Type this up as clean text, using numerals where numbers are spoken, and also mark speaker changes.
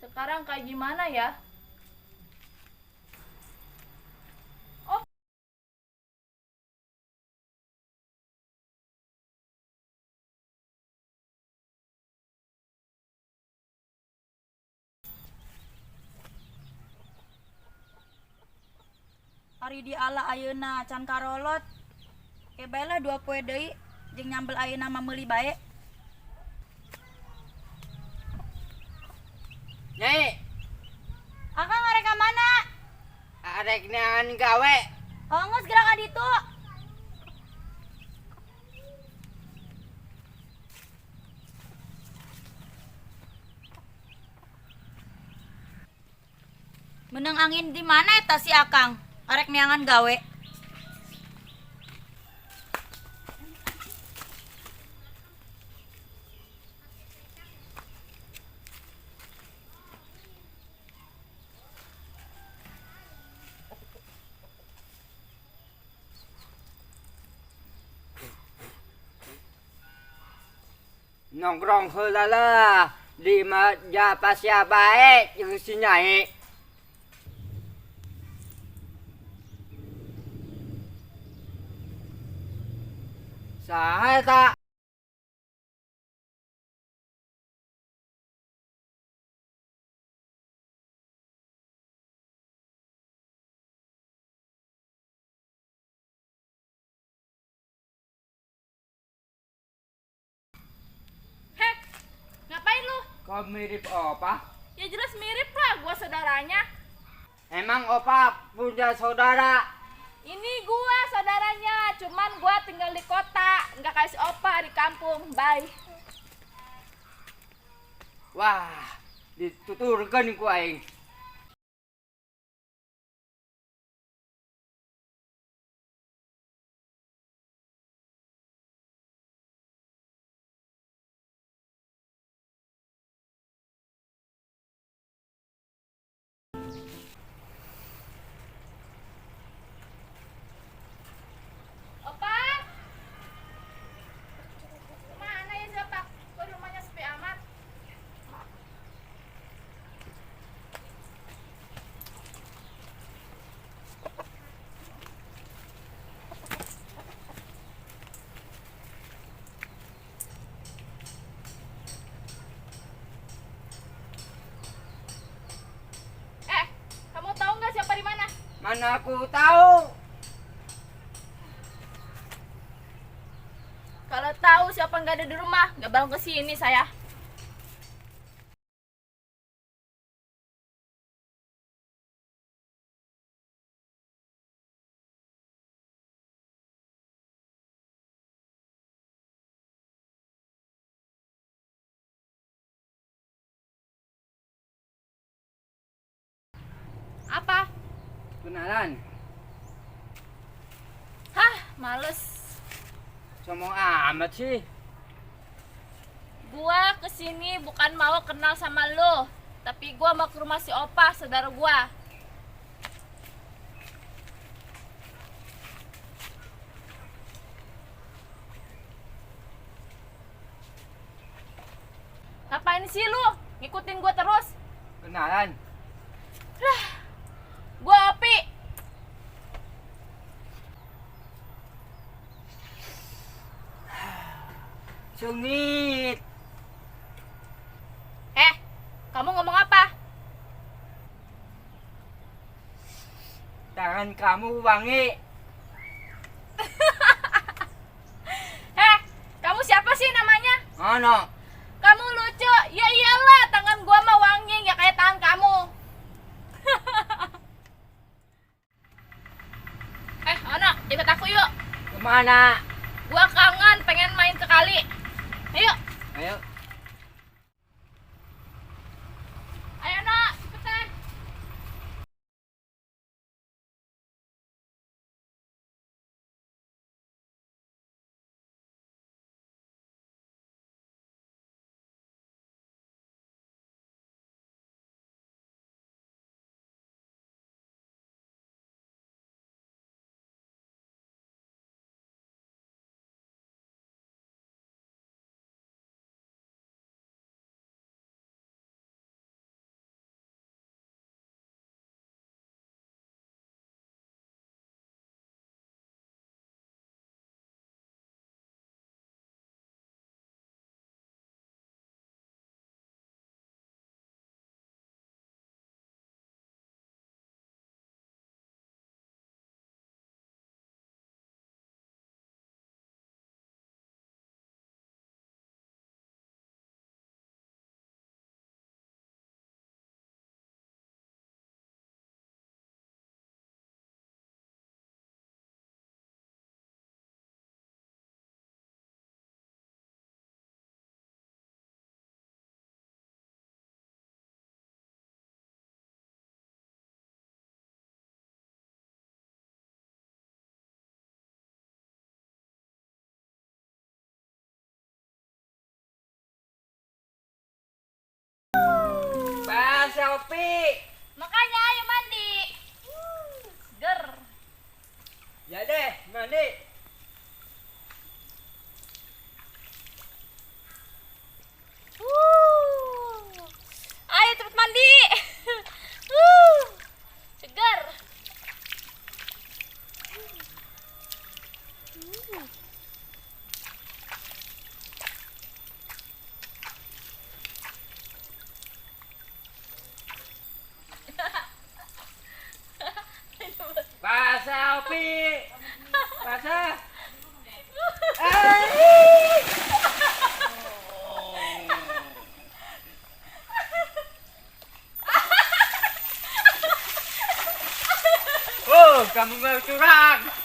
Speaker 1: Sekarang kayak gimana ya? Oh,
Speaker 2: Ari di ala ayeuna can karolot. Ke baelah 2 poe deui jeung nyambel ayeuna mah meuli bae.
Speaker 3: Nyai,
Speaker 2: Akang ngarek ka mana?
Speaker 3: arek neangan gawe.
Speaker 2: Oh, geus gerak ka ditu. Meneng angin di mana eta si Akang? Arek neangan gawe.
Speaker 3: Nongkrong heula lah di meja pasya bae jeung si Nyai. Saha eta?
Speaker 1: heh, ngapain lu?
Speaker 3: Kok mirip Opa?
Speaker 1: Ya jelas mirip lah, gua saudaranya.
Speaker 3: Emang Opa punya saudara?
Speaker 1: Ini gua saudaranya, cuman gua tinggal di kota, nggak kasih opa di kampung. Bye.
Speaker 3: Wah, dituturkeun ku aing.
Speaker 1: Opa, mana ya siapa? Kok rumahnya sepi amat? Kamu tahu nggak siapa di mana?
Speaker 3: Mana aku tahu.
Speaker 1: Kalau tahu siapa nggak ada di rumah, nggak bakal kesini saya. Apa?
Speaker 3: Kenalan.
Speaker 1: Hah, males.
Speaker 3: Sombong amat sih.
Speaker 1: Gua kesini bukan mau kenal sama lo, tapi gua mau ke rumah si Opa, saudara gua. Ngapain sih lu? Ngikutin gua terus.
Speaker 3: Kenalan.
Speaker 1: Gua Opi.
Speaker 3: Sungit.
Speaker 1: Kamu ngomong apa?
Speaker 3: Tangan kamu wangi.
Speaker 1: Kamu siapa sih namanya?
Speaker 3: Ono.
Speaker 1: Kamu lucu. Ya iyalah, tangan gua mah wangi, nggak kayak tangan kamu. Ono, ikut aku yuk.
Speaker 3: Kemana?
Speaker 1: Gua kangen, pengen main sekali. Ayo.
Speaker 3: Ayo. Opi.
Speaker 1: Makanya ayo mandi. Seger.
Speaker 3: Ya deh, mandi.
Speaker 1: Ayo cepet mandi. Seger.
Speaker 3: Basah Opi. Basah. Oh, kamu mau curang.